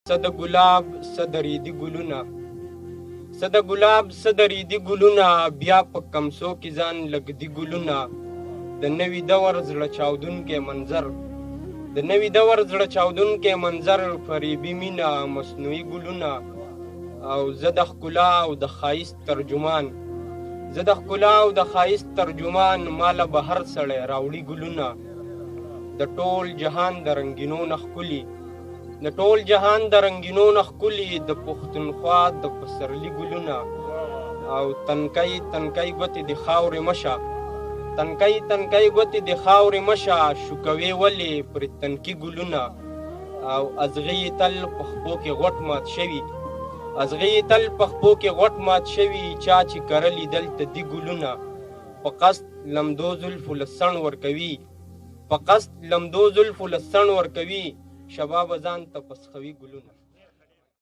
څه د ګلاب څه د ریدي ګلونه، څه د ګلاب څه د ریدي ګلونه، بیا په کمسو کې ځان لږدي ګلونه. د نوي دور زړه چاودونکی منظر، د نوي دور زړه چاودونکی منظر، فریبي مینه مصنوعي ګلونه. او زه د ښکلا او د ښایست ترجمان، زه د ښکلا او د ښایست ترجمان، ماله به هر سړی راوړي ګلونه. د ټول جهان د رنګینو نه ښکلي، د ټول جهان د رنګینو نه ښکلي، د پښتونخوا د پسرلي ګلونه. او تنکۍ تنکۍ ګوتې د خاورې مشه، تنکۍ تنکۍ ګوتې د خاورې مشه، شوکوي ولې پرې تنکي ګلونه. او ازغې تل په خپو کې غوټ مات شوي، ازغې تل په خپو کې غوټ مات شوي، چا چې کرلي دلته دي ګلونه. په قصد لمدو زلفو له څڼ ورکوي، په قصد لمدو زلفو له څڼ ورکوي، شباب ځان ته پسخوي ګلونه.